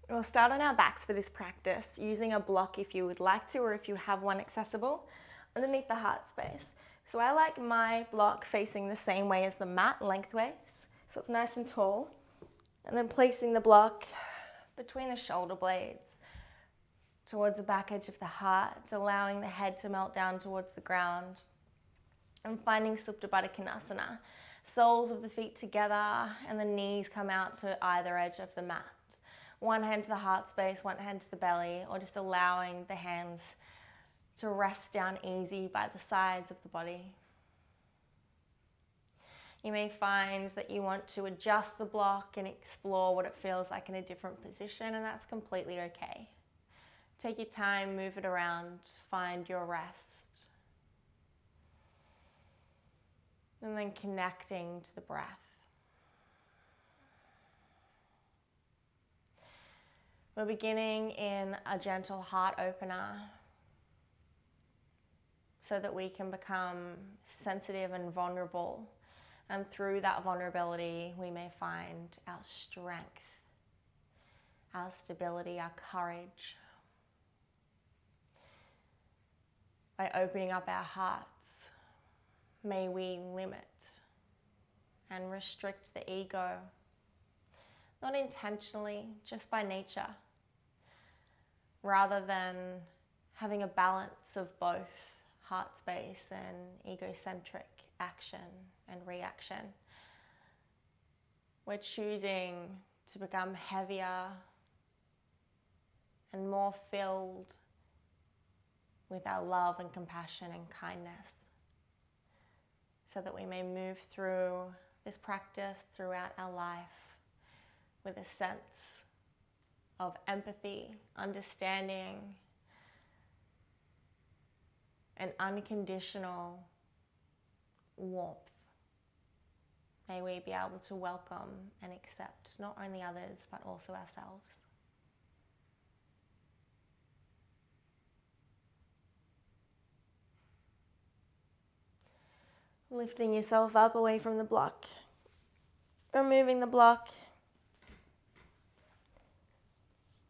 We'll start on our backs for this practice, using a block if you would like to, or if you have one accessible, underneath the heart space. So I like my block facing the same way as the mat, lengthways, so it's nice and tall. And then placing the block between the shoulder blades, towards the back edge of the heart, allowing the head to melt down towards the ground. And finding Supta Baddha Konasana. Soles of the feet together and the knees come out to either edge of the mat. One hand to the heart space, one hand to the belly, or just allowing the hands to rest down easy by the sides of the body. You may find that you want to adjust the block and explore what it feels like in a different position, and that's completely okay. Take your time, move it around, find your rest. And then connecting to the breath. We're beginning in a gentle heart opener so that we can become sensitive and vulnerable. And through that vulnerability, we may find our strength, our stability, our courage. By opening up our hearts, may we limit and restrict the ego, not intentionally, just by nature, rather than having a balance of both heart space and egocentric action and reaction. We're choosing to become heavier and more filled with our love and compassion and kindness, so that we may move through this practice throughout our life with a sense of empathy, understanding, and unconditional warmth. May we be able to welcome and accept not only others, but also ourselves. Lifting yourself up away from the block. Removing the block.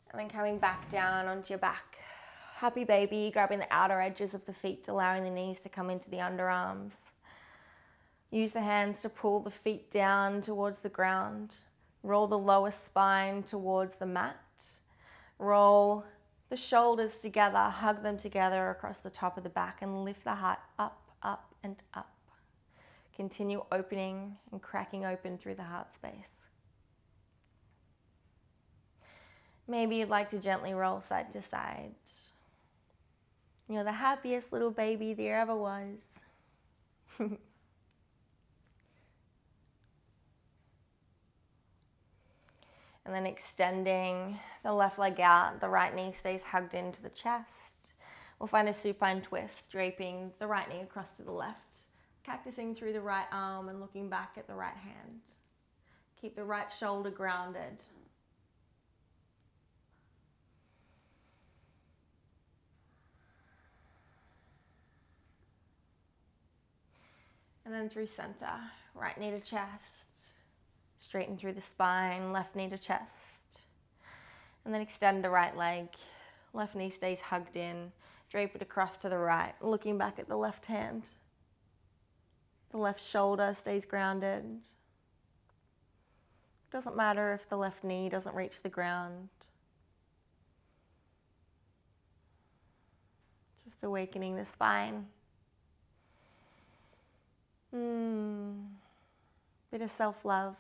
And then coming back down onto your back. Happy baby, grabbing the outer edges of the feet, allowing the knees to come into the underarms. Use the hands to pull the feet down towards the ground. Roll the lower spine towards the mat. Roll the shoulders together, hug them together across the top of the back, and lift the heart up, up, and up. Continue opening and cracking open through the heart space. Maybe you'd like to gently roll side to side. You're the happiest little baby there ever was. And then extending the left leg out, the right knee stays hugged into the chest. We'll find a supine twist, draping the right knee across to the left. Cactusing through the right arm and looking back at the right hand. Keep the right shoulder grounded. And then through center, right knee to chest. Straighten through the spine, left knee to chest. And then extend the right leg. Left knee stays hugged in. Drape it across to the right, looking back at the left hand. The left shoulder stays grounded. Doesn't matter if the left knee doesn't reach the ground. Just awakening the spine. Bit of self-love.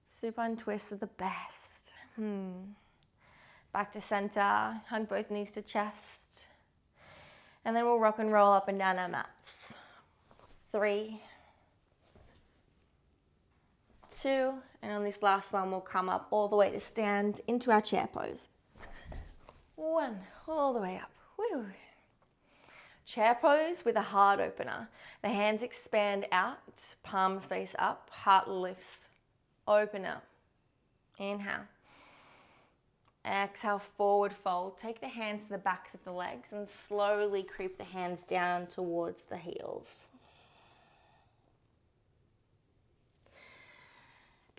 Supine twists are the best. Back to center, hug both knees to chest. And then we'll rock and roll up and down our mats. 3, 2, and on this last one, we'll come up all the way to stand into our chair pose. 1, all the way up. Woo. Chair pose with a heart opener. The hands expand out, palms face up, heart lifts, open up. Inhale. Exhale, forward fold. Take the hands to the backs of the legs and slowly creep the hands down towards the heels.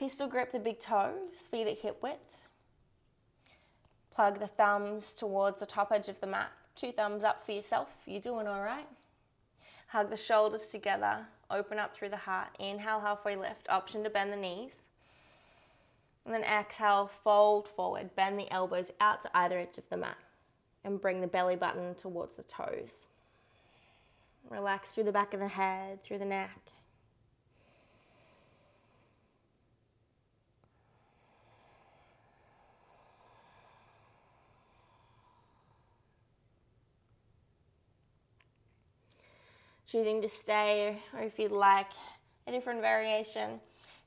Pistol grip the big toes, feet at hip width. Plug the thumbs towards the top edge of the mat. 2 thumbs up for yourself. You're doing all right. Hug the shoulders together. Open up through the heart. Inhale, halfway lift. Option to bend the knees. And then exhale, fold forward. Bend the elbows out to either edge of the mat. And bring the belly button towards the toes. Relax through the back of the head, through the neck. Choosing to stay, or if you'd like a different variation,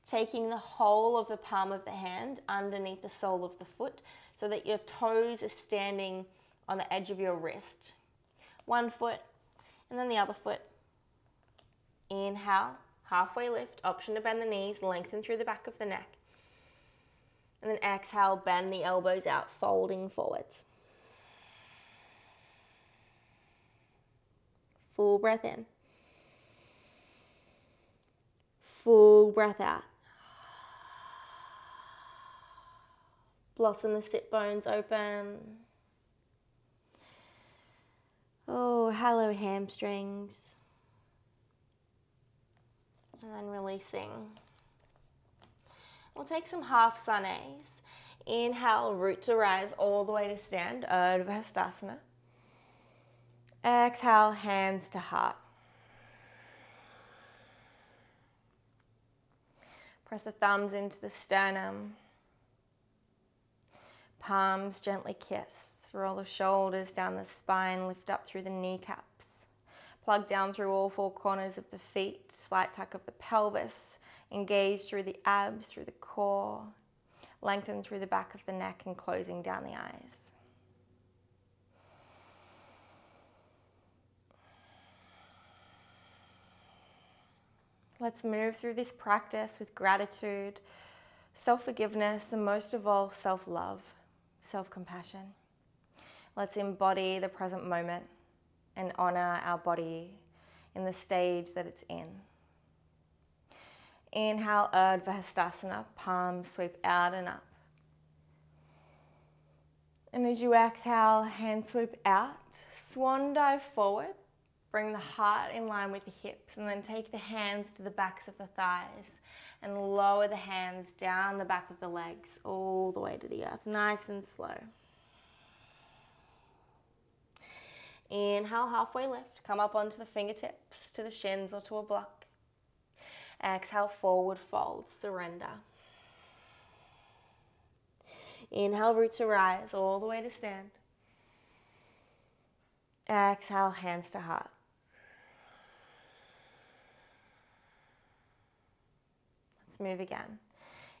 taking the whole of the palm of the hand underneath the sole of the foot so that your toes are standing on the edge of your wrist. One foot and then the other foot. Inhale, halfway lift, option to bend the knees, lengthen through the back of the neck. And then exhale, bend the elbows out, folding forwards. Full breath in. Full breath out. Blossom the sit bones open. Oh, hello hamstrings. And then releasing. We'll take some half sunays. Inhale, root to rise all the way to stand, Urdhva Hastasana. Exhale, hands to heart. Press the thumbs into the sternum. Palms gently kiss. Roll the shoulders down the spine, lift up through the kneecaps. Plug down through all 4 corners of the feet, slight tuck of the pelvis. Engage through the abs, through the core. Lengthen through the back of the neck and closing down the eyes. Let's move through this practice with gratitude, self-forgiveness, and most of all, self-love, self-compassion. Let's embody the present moment and honor our body in the stage that it's in. Inhale, Urdhva Hastasana, palms sweep out and up. And as you exhale, hands sweep out, swan dive forward. Bring the heart in line with the hips and then take the hands to the backs of the thighs and lower the hands down the back of the legs all the way to the earth, nice and slow. Inhale, halfway lift, come up onto the fingertips, to the shins or to a block. Exhale, forward fold, surrender. Inhale, root to rise all the way to stand. Exhale, hands to heart. Let's move again.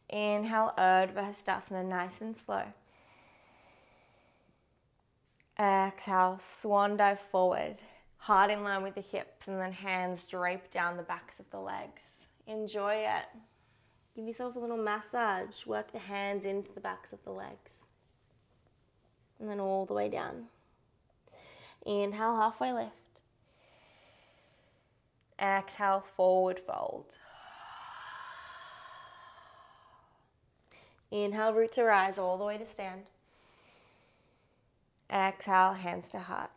Inhale, Urdhva Hastasana, nice and slow. Exhale, swan dive forward, heart in line with the hips, and then hands drape down the backs of the legs. Enjoy it. Give yourself a little massage. Work the hands into the backs of the legs. And then all the way down. Inhale, halfway lift. Exhale, forward fold. Inhale, root to rise all the way to stand. Exhale, hands to heart.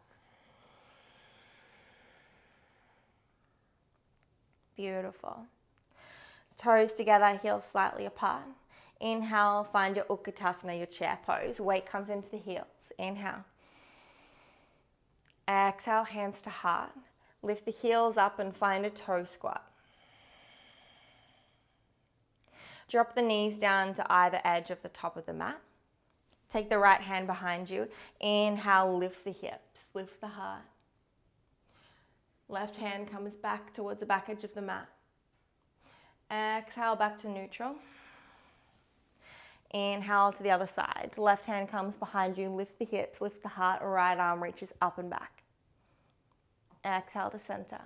Beautiful. Toes together, heels slightly apart. Inhale, find your Utkatasana, your chair pose. Weight comes into the heels. Inhale. Exhale, hands to heart. Lift the heels up and find a toe squat. Drop the knees down to either edge of the top of the mat. Take the right hand behind you. Inhale, lift the hips, lift the heart. Left hand comes back towards the back edge of the mat. Exhale, back to neutral. Inhale to the other side. Left hand comes behind you, lift the hips, lift the heart, right arm reaches up and back. Exhale to center.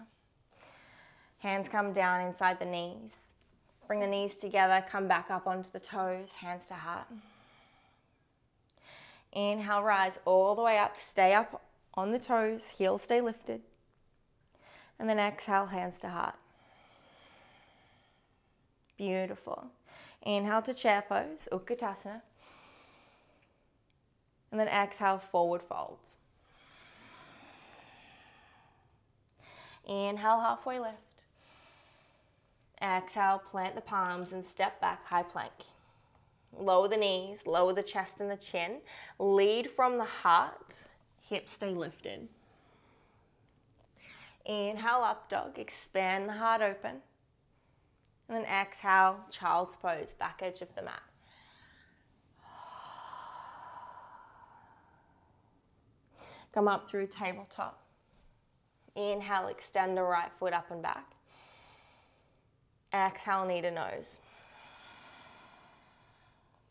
Hands come down inside the knees. Bring the knees together, come back up onto the toes, hands to heart. Inhale, rise all the way up, stay up on the toes, heels stay lifted. And then exhale, hands to heart. Beautiful. Inhale to chair pose, Utkatasana. And then exhale, forward folds. Inhale, halfway lift. Exhale, plant the palms and step back, high plank. Lower the knees, lower the chest and the chin. Lead from the heart, hips stay lifted. Inhale, up dog, expand the heart open. And then exhale, child's pose, back edge of the mat. Come up through tabletop. Inhale, extend the right foot up and back. Exhale, knee to nose.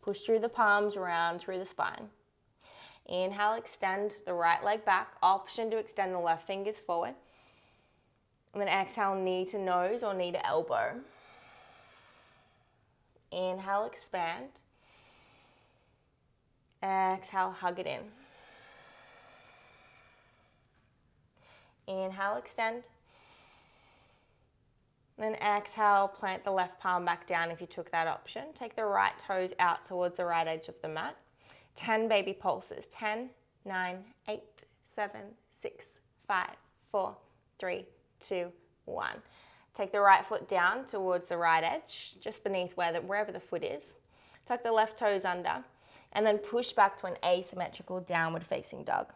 Push through the palms, round through the spine. Inhale, extend the right leg back. Option to extend the left fingers forward. And then exhale, knee to nose or knee to elbow. Inhale, expand. Exhale, hug it in. Inhale, extend. Then exhale, plant the left palm back down if you took that option. Take the right toes out towards the right edge of the mat. 10 baby pulses. 10, 9, 8, 7, 6, 5, 4, 3, 2, 1. Take the right foot down towards the right edge, just beneath wherever the foot is. Tuck the left toes under, and then push back to an asymmetrical downward facing dog.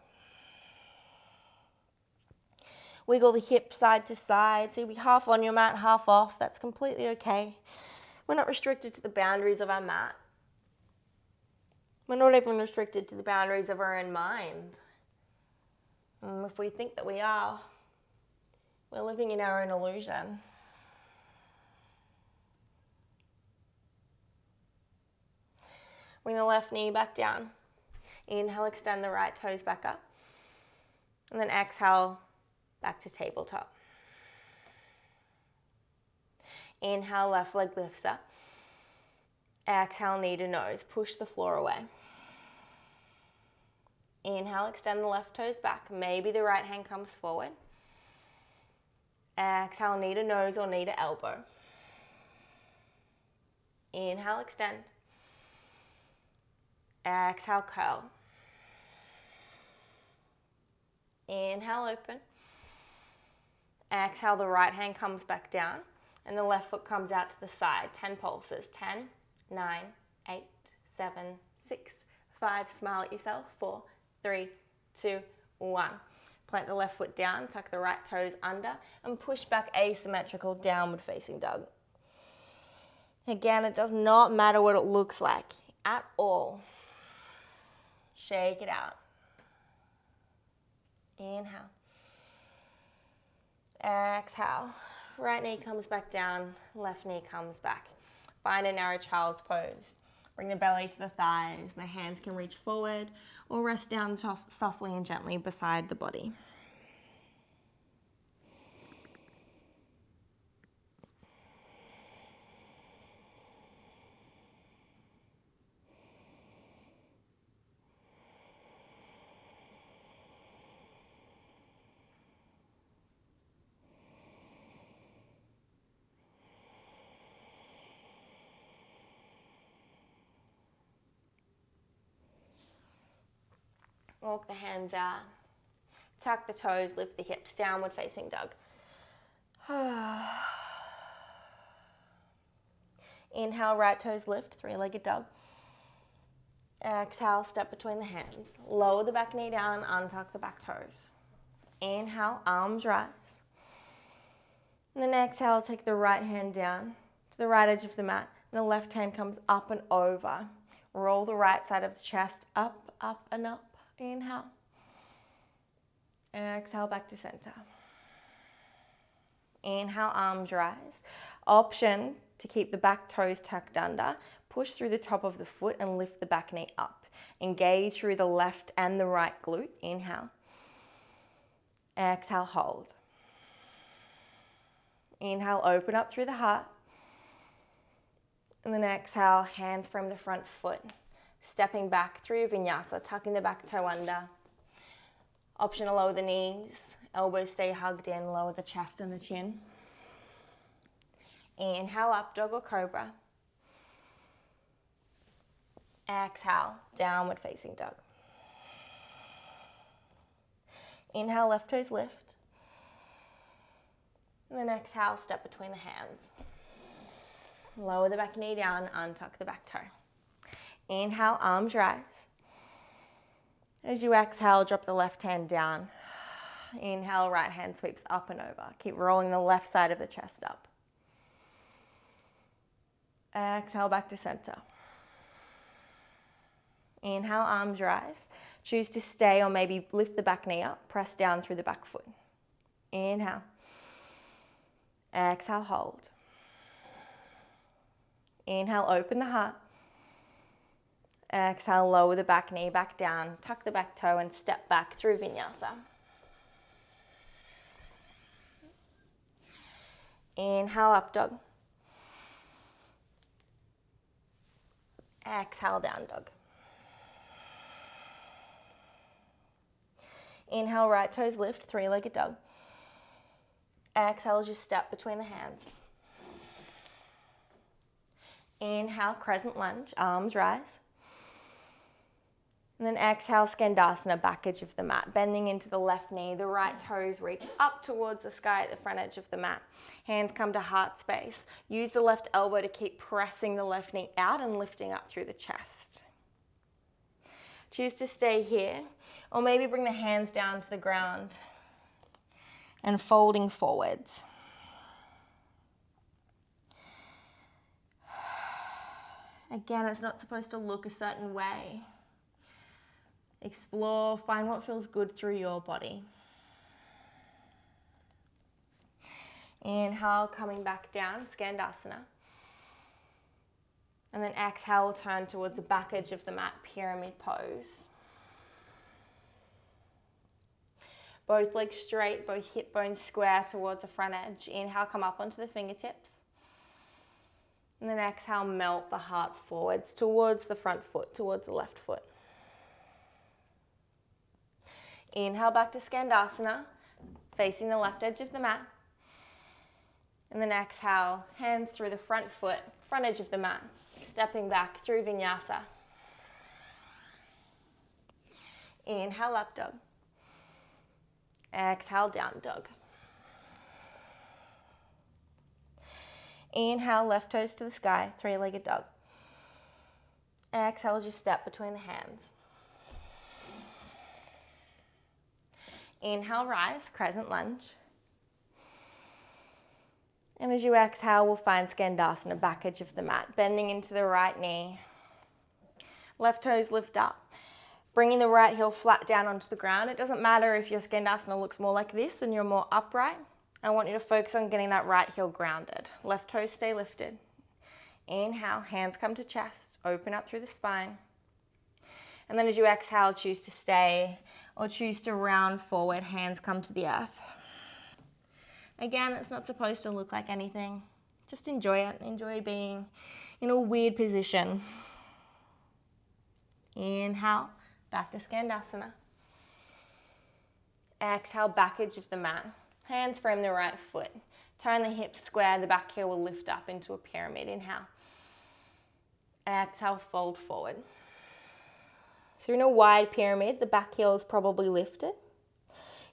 Wiggle the hips side to side, so you'll be half on your mat, half off. That's completely okay. We're not restricted to the boundaries of our mat. We're not even restricted to the boundaries of our own mind. If we think that we are, we're living in our own illusion. Bring the left knee back down. Inhale, extend the right toes back up. And then exhale, back to tabletop. Inhale, left leg lifts up. Exhale, knee to nose. Push the floor away. Inhale, extend the left toes back. Maybe the right hand comes forward. Exhale, knee to nose or knee to elbow. Inhale, extend. Exhale, curl. Inhale, open. Exhale, the right hand comes back down and the left foot comes out to the side. 10 pulses. 10, 9, 8, 7, 6, 5. Smile at yourself. 4, 3, 2, 1. Plant the left foot down, tuck the right toes under, and push back asymmetrical downward facing dog. Again, it does not matter what it looks like at all. Shake it out. Inhale. Exhale. Right knee comes back down, left knee comes back. Find a narrow child's pose. Bring the belly to the thighs. The hands can reach forward or rest down softly and gently beside the body. Walk the hands out. Tuck the toes, lift the hips, downward facing dog. Inhale, right toes lift, three-legged dog. Exhale, step between the hands. Lower the back knee down, untuck the back toes. Inhale, arms rise. And then exhale, take the right hand down to the right edge of the mat. And the left hand comes up and over. Roll the right side of the chest up, up, and up. Inhale. Exhale, back to center. Inhale, arms rise. Option to keep the back toes tucked under. Push through the top of the foot and lift the back knee up. Engage through the left and the right glute. Inhale. Exhale, hold. Inhale, open up through the heart. And then exhale, hands from the front foot. Stepping back through vinyasa, tucking the back toe under. Option to lower the knees, elbows stay hugged in, lower the chest and the chin. Inhale, up dog or cobra. Exhale, downward facing dog. Inhale, left toes lift. And then exhale, step between the hands. Lower the back knee down, untuck the back toe. Inhale, arms rise. As you exhale, drop the left hand down. Inhale, right hand sweeps up and over. Keep rolling the left side of the chest up. Exhale, back to center. Inhale, arms rise. Choose to stay or maybe lift the back knee up. Press down through the back foot. Inhale. Exhale, hold. Inhale, open the heart. Exhale, lower the back knee back down. Tuck the back toe and step back through vinyasa. Inhale, up dog. Exhale, down dog. Inhale, right toes lift, three-legged dog. Exhale, just step between the hands. Inhale, crescent lunge, arms rise. And then exhale, Skandasana, back edge of the mat, bending into the left knee. The right toes reach up towards the sky at the front edge of the mat. Hands come to heart space. Use the left elbow to keep pressing the left knee out and lifting up through the chest. Choose to stay here, or maybe bring the hands down to the ground and folding forwards. Again, it's not supposed to look a certain way. Explore, find what feels good through your body. Inhale, coming back down, Skandasana. And then exhale, turn towards the back edge of the mat, pyramid pose. Both legs straight, both hip bones square towards the front edge. Inhale, come up onto the fingertips. And then exhale, melt the heart forwards towards the front foot, towards the left foot. Inhale, back to Skandasana, facing the left edge of the mat. And then exhale, hands through the front foot, front edge of the mat, stepping back through vinyasa. Inhale, up dog. Exhale, down dog. Inhale, left toes to the sky, three-legged dog. Exhale, just step between the hands. Inhale, rise, crescent lunge. And as you exhale, we'll find Skandasana, back edge of the mat, bending into the right knee. Left toes lift up. Bringing the right heel flat down onto the ground. It doesn't matter if your Skandasana looks more like this and you're more upright. I want you to focus on getting that right heel grounded. Left toes stay lifted. Inhale, hands come to chest, open up through the spine. And then as you exhale, choose to stay or choose to round forward, hands come to the earth. Again, it's not supposed to look like anything. Just enjoy it. Enjoy being in a weird position. Inhale, back to Skandasana. Exhale, back edge of the mat. Hands frame the right foot. Turn the hips square, the back heel will lift up into a pyramid. Inhale. Exhale, fold forward. So in a wide pyramid, the back heel is probably lifted.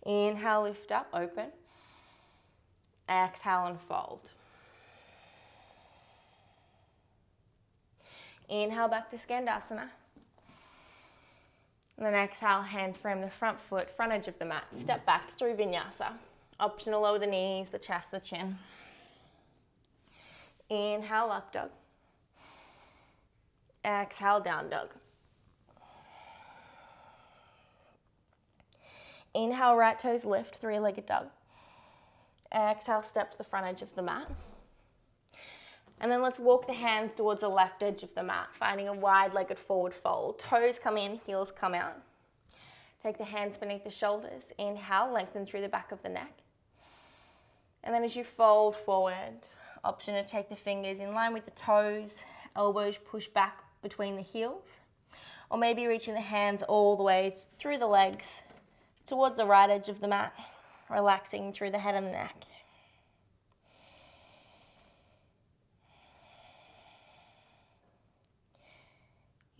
Inhale, lift up, open. Exhale and fold. Inhale, back to Skandasana. And then exhale, hands frame the front foot, front edge of the mat. Step back through vinyasa. Option to lower the knees, the chest, the chin. Inhale, up dog. Exhale, down dog. Inhale, right toes lift, three-legged dog. Exhale, step to the front edge of the mat. And then let's walk the hands towards the left edge of the mat, finding a wide-legged forward fold. Toes come in, heels come out. Take the hands beneath the shoulders. Inhale, lengthen through the back of the neck. And then as you fold forward, option to take the fingers in line with the toes, elbows push back between the heels, or maybe reaching the hands all the way through the legs towards the right edge of the mat, relaxing through the head and the neck.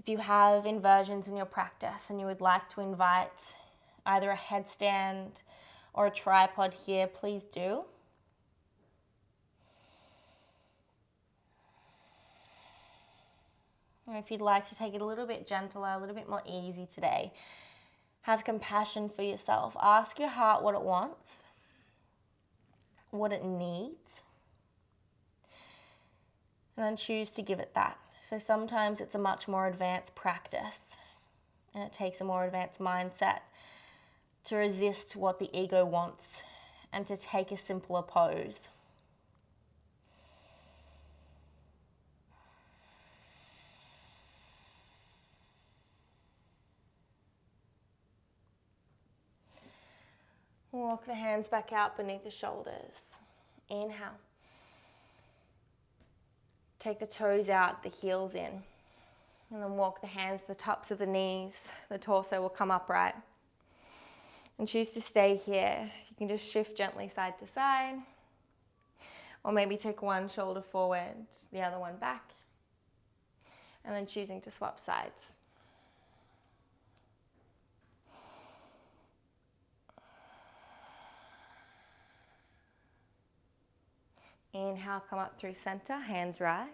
If you have inversions in your practice and you would like to invite either a headstand or a tripod here, please do. Or if you'd like to take it a little bit gentler, a little bit more easy today, have compassion for yourself. Ask your heart what it wants, what it needs, and then choose to give it that. So sometimes it's a much more advanced practice, and it takes a more advanced mindset to resist what the ego wants and to take a simpler pose. Walk the hands back out beneath the shoulders. Inhale. Take the toes out, the heels in. And then walk the hands to the tops of the knees. The torso will come upright. And choose to stay here. You can just shift gently side to side. Or maybe take one shoulder forward, the other one back. And then choosing to swap sides. Inhale, come up through center, hands rise.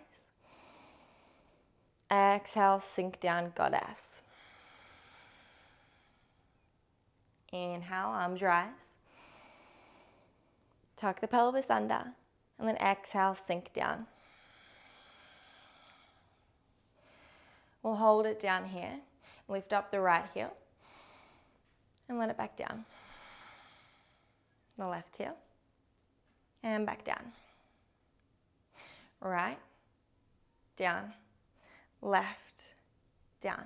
Exhale, sink down, goddess. Inhale, arms rise. Tuck the pelvis under, and then exhale, sink down. We'll hold it down here. Lift up the right heel, and let it back down. The left heel, and back down. Right, down, left, down,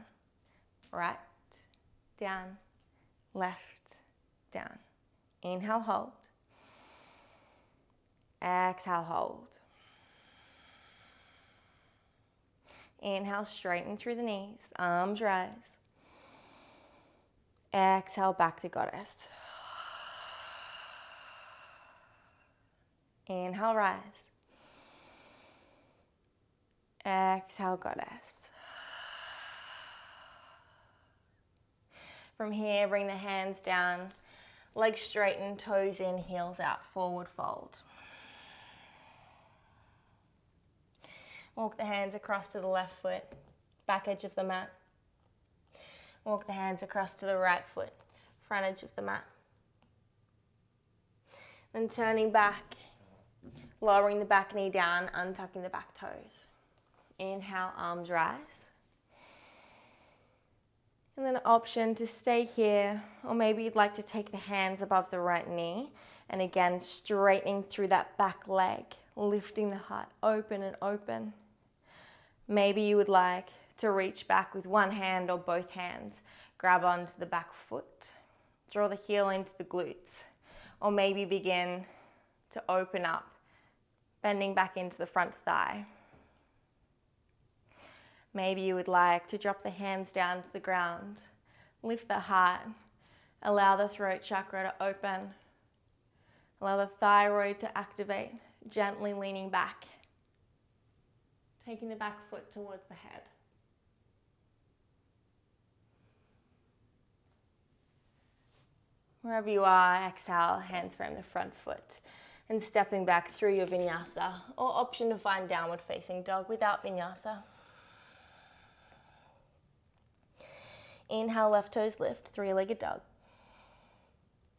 right, down, left, down. Inhale, hold. Exhale, hold. Inhale, straighten through the knees, arms rise. Exhale, back to goddess. Inhale, rise. Exhale, goddess. From here, bring the hands down, legs straighten, toes in, heels out, forward fold. Walk the hands across to the left foot, back edge of the mat. Walk the hands across to the right foot, front edge of the mat. Then turning back, lowering the back knee down, untucking the back toes. Inhale, arms rise. And then an option to stay here, or maybe you'd like to take the hands above the right knee, and again, straightening through that back leg, lifting the heart open and open. Maybe you would like to reach back with one hand or both hands, grab onto the back foot, draw the heel into the glutes, or maybe begin to open up, bending back into the front thigh. Maybe you would like to drop the hands down to the ground, lift the heart, allow the throat chakra to open, allow the thyroid to activate, gently leaning back, taking the back foot towards the head. Wherever you are, exhale, hands frame the front foot, and stepping back through your vinyasa, or option to find downward facing dog without vinyasa. Inhale, left toes lift, three-legged dog.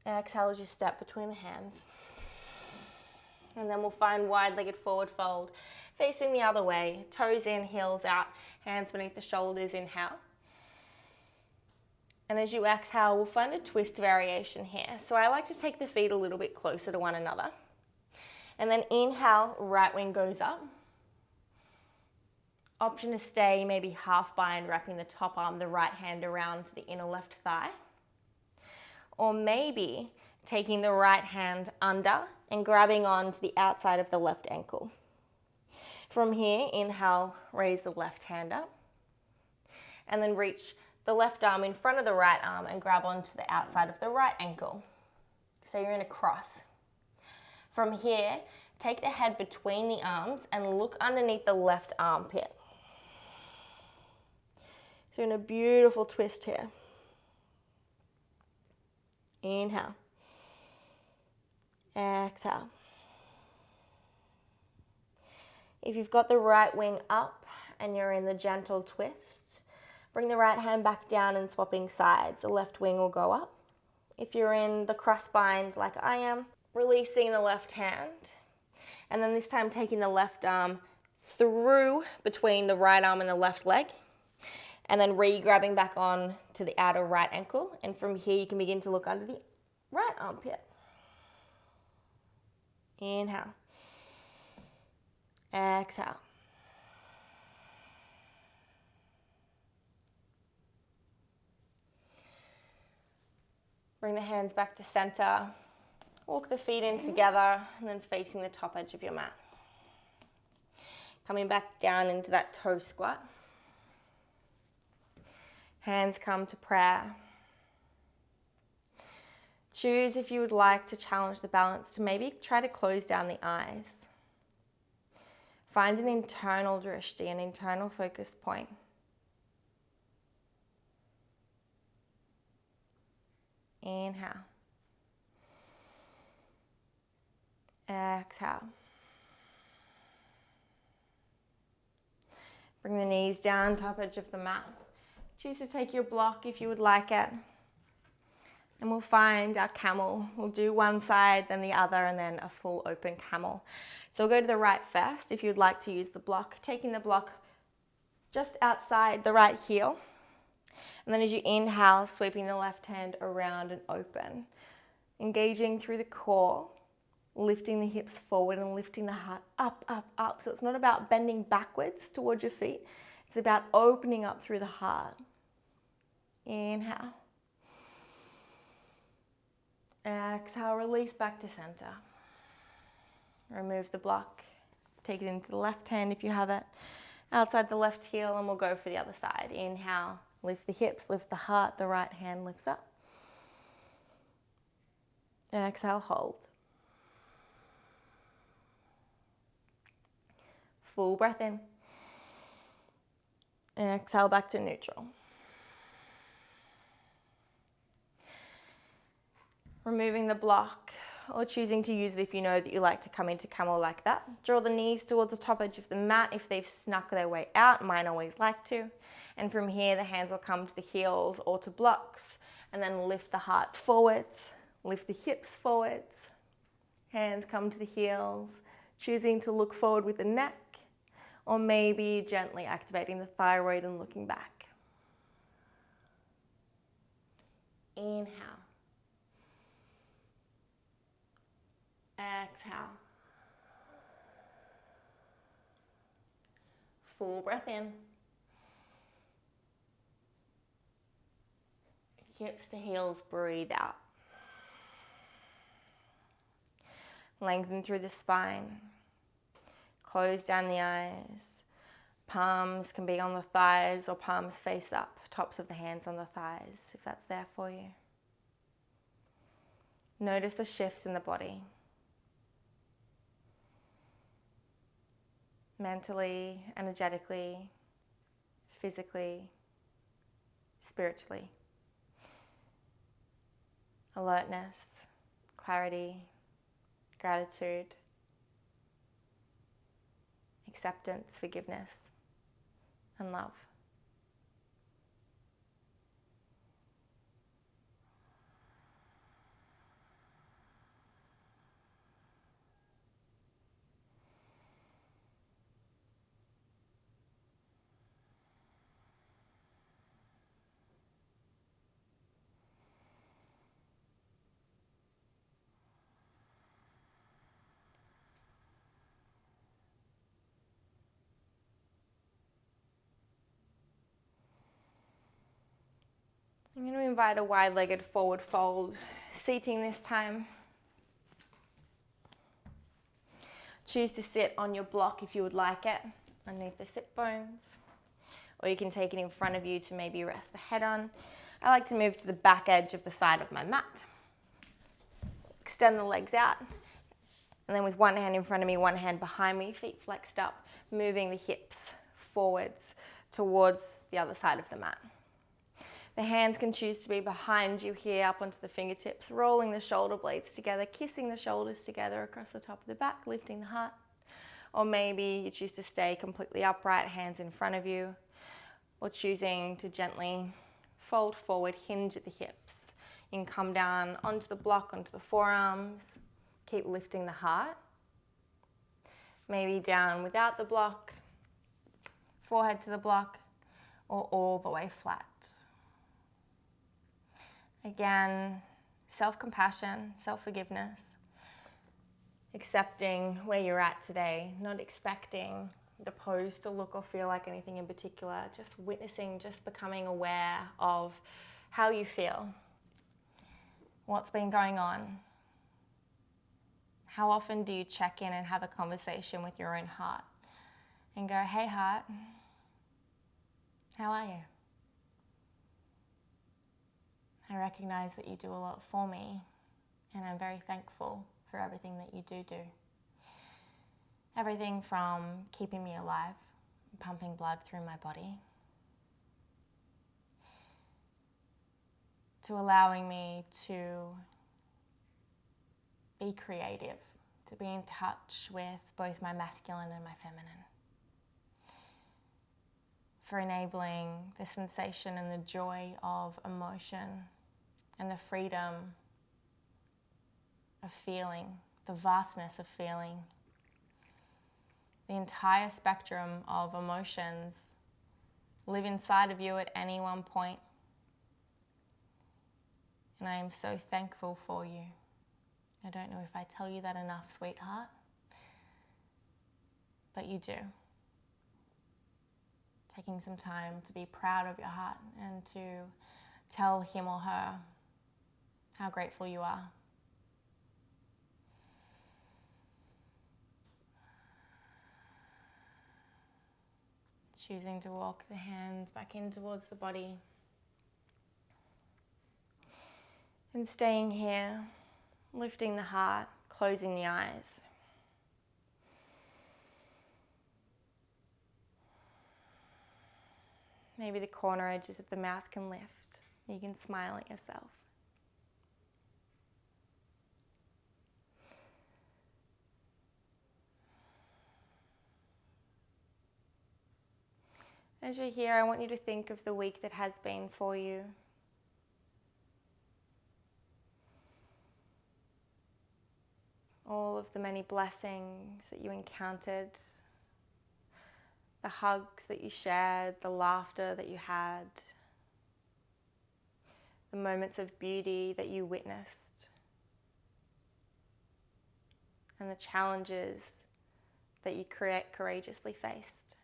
Exhale as you step between the hands. And then we'll find wide-legged forward fold, facing the other way. Toes in, heels out, hands beneath the shoulders, inhale. And as you exhale, we'll find a twist variation here. So I like to take the feet a little bit closer to one another. And then inhale, right wing goes up. Option to stay maybe half bind, wrapping the top arm, the right hand around the inner left thigh. Or maybe taking the right hand under and grabbing onto the outside of the left ankle. From here, inhale, raise the left hand up. And then reach the left arm in front of the right arm and grab onto the outside of the right ankle. So you're in a cross. From here, take the head between the arms and look underneath the left armpit. So in a beautiful twist here. Inhale. Exhale. If you've got the right wing up and you're in the gentle twist, bring the right hand back down and swapping sides. The left wing will go up. If you're in the cross bind like I am, releasing the left hand, and then this time taking the left arm through between the right arm and the left leg, and then re-grabbing back on to the outer right ankle. And from here you can begin to look under the right armpit. Inhale. Exhale. Bring the hands back to center. Walk the feet in together and then facing the top edge of your mat. Coming back down into that toe squat. Hands come to prayer. Choose if you would like to challenge the balance to maybe try to close down the eyes. Find an internal drishti, an internal focus point. Inhale. Exhale. Bring the knees down, top edge of the mat. Choose to take your block if you would like it. And we'll find our camel. We'll do one side, then the other, and then a full open camel. So we'll go to the right first if you'd like to use the block. Taking the block just outside the right heel. And then as you inhale, sweeping the left hand around and open. Engaging through the core, lifting the hips forward and lifting the heart up, up, up. So it's not about bending backwards towards your feet. It's about opening up through the heart. Inhale. Exhale, release back to center. Remove the block. Take it into the left hand if you have it. Outside the left heel, and we'll go for the other side. Inhale, lift the hips, lift the heart. The right hand lifts up. Exhale, hold. Full breath in. Exhale back to neutral. Removing the block or choosing to use it if you know that you like to come into camel like that. Draw the knees towards the top edge of the mat if they've snuck their way out. Mine always like to. And from here, the hands will come to the heels or to blocks, and then lift the heart forwards, lift the hips forwards. Hands come to the heels, choosing to look forward with the neck, or maybe gently activating the thyroid and looking back. Inhale. Exhale. Full breath in. Hips to heels, breathe out. Lengthen through the spine. Close down the eyes. Palms can be on the thighs or palms face up. Tops of the hands on the thighs, if that's there for you. Notice the shifts in the body. Mentally, energetically, physically, spiritually. Alertness, clarity, gratitude, acceptance, forgiveness, and love. I'm going to invite a wide-legged forward fold, seating this time. Choose to sit on your block if you would like it, underneath the sit bones. Or you can take it in front of you to maybe rest the head on. I like to move to the back edge of the side of my mat. Extend the legs out. And then with one hand in front of me, one hand behind me, feet flexed up, moving the hips forwards towards the other side of the mat. The hands can choose to be behind you here, up onto the fingertips, rolling the shoulder blades together, kissing the shoulders together across the top of the back, lifting the heart. Or maybe you choose to stay completely upright, hands in front of you, or choosing to gently fold forward, hinge at the hips. You can come down onto the block, onto the forearms, keep lifting the heart. Maybe down without the block, forehead to the block, or all the way flat. Again, self-compassion, self-forgiveness, accepting where you're at today, not expecting the pose to look or feel like anything in particular, just witnessing, just becoming aware of how you feel, what's been going on. How often do you check in and have a conversation with your own heart and go, hey heart, how are you? I recognize that you do a lot for me, and I'm very thankful for everything that you do. Everything from keeping me alive, pumping blood through my body, to allowing me to be creative, to be in touch with both my masculine and my feminine, for enabling the sensation and the joy of emotion and the freedom of feeling, the vastness of feeling. The entire spectrum of emotions live inside of you at any one point. And I am so thankful for you. I don't know if I tell you that enough, sweetheart, but you do. Taking some time to be proud of your heart and to tell him or her how grateful you are. Choosing to walk the hands back in towards the body. And staying here, lifting the heart, closing the eyes. Maybe the corner edges of the mouth can lift. You can smile at yourself. As you're here, I want you to think of the week that has been for you. All of the many blessings that you encountered, the hugs that you shared, the laughter that you had, the moments of beauty that you witnessed, and the challenges that you courageously faced.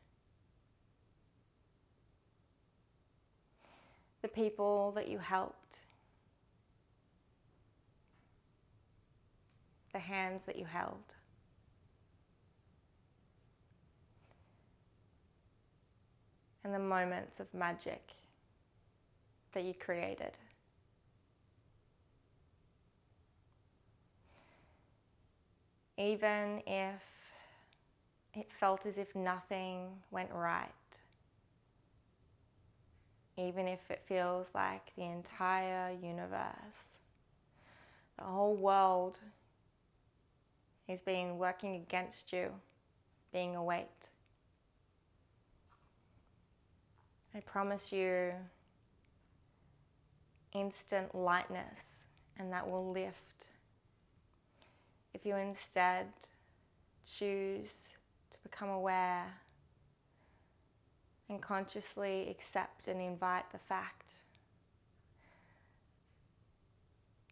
The people that you helped, the hands that you held, and the moments of magic that you created. Even if it felt as if nothing went right, even if it feels like the entire universe, the whole world is working against you, being a weight. I promise you instant lightness, and that will lift if you instead choose to become aware and consciously accept and invite the fact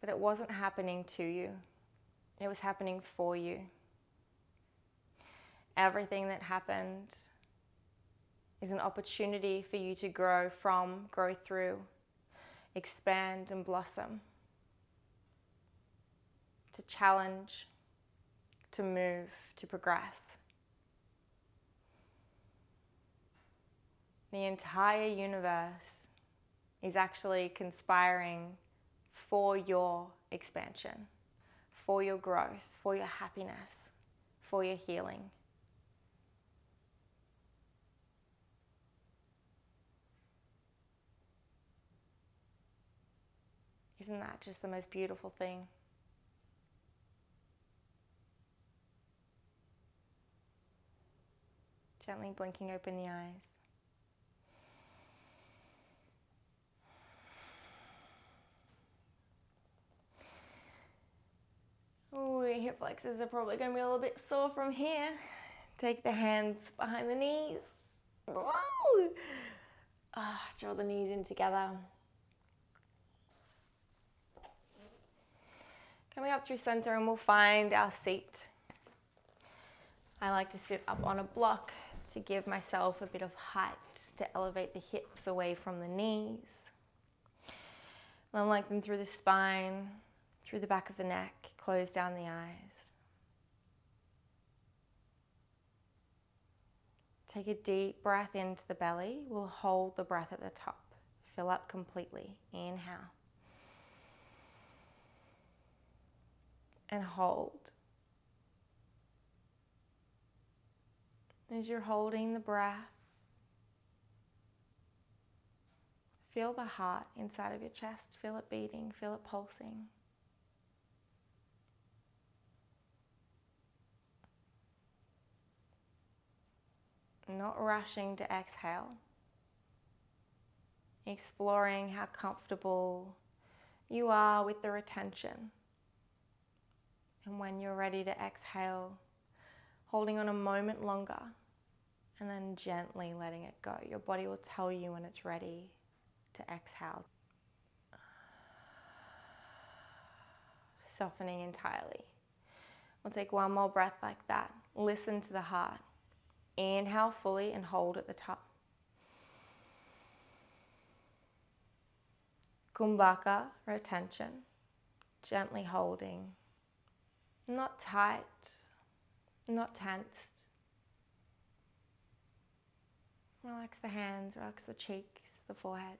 that it wasn't happening to you, it was happening for you. Everything that happened is an opportunity for you to grow from, grow through, expand and blossom, to challenge, to move, to progress. The entire universe is actually conspiring for your expansion, for your growth, for your happiness, for your healing. Isn't that just the most beautiful thing? Gently blinking open the eyes. Ooh, your hip flexors are probably going to be a little bit sore from here. Take the hands behind the knees. Whoa! Draw the knees in together. Coming up through center, and we'll find our seat. I like to sit up on a block to give myself a bit of height, to elevate the hips away from the knees. Then lengthen through the spine, through the back of the neck, close down the eyes. Take a deep breath into the belly. We'll hold the breath at the top. Fill up completely. Inhale. And hold. As you're holding the breath, feel the heart inside of your chest. Feel it beating, feel it pulsing. Not rushing to exhale. Exploring how comfortable you are with the retention. And when you're ready to exhale, holding on a moment longer and then gently letting it go. Your body will tell you when it's ready to exhale. Softening entirely. We'll take one more breath like that. Listen to the heart. Inhale fully and hold at the top. Kumbhaka, retention. Gently holding. Not tight, not tensed. Relax the hands, relax the cheeks, the forehead.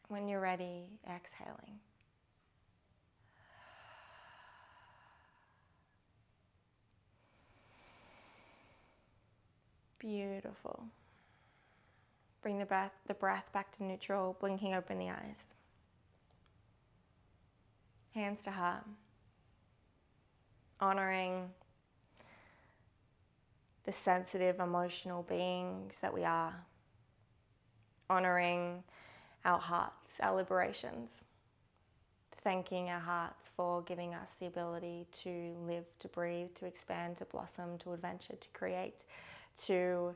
When you're ready, exhaling. Beautiful. Bring the breath back to neutral, blinking open the eyes. Hands to heart. Honoring the sensitive, emotional beings that we are. Honoring our hearts, our liberations. Thanking our hearts for giving us the ability to live, to breathe, to expand, to blossom, to adventure, to create, to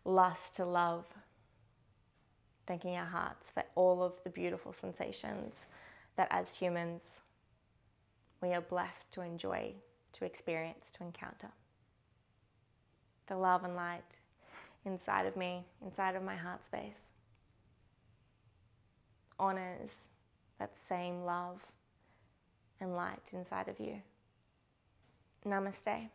lust, to love. Thanking our hearts for all of the beautiful sensations that as humans we are blessed to enjoy, to experience, to encounter. The love and light inside of me, inside of my heart space, honors that same love and light inside of you. Namaste.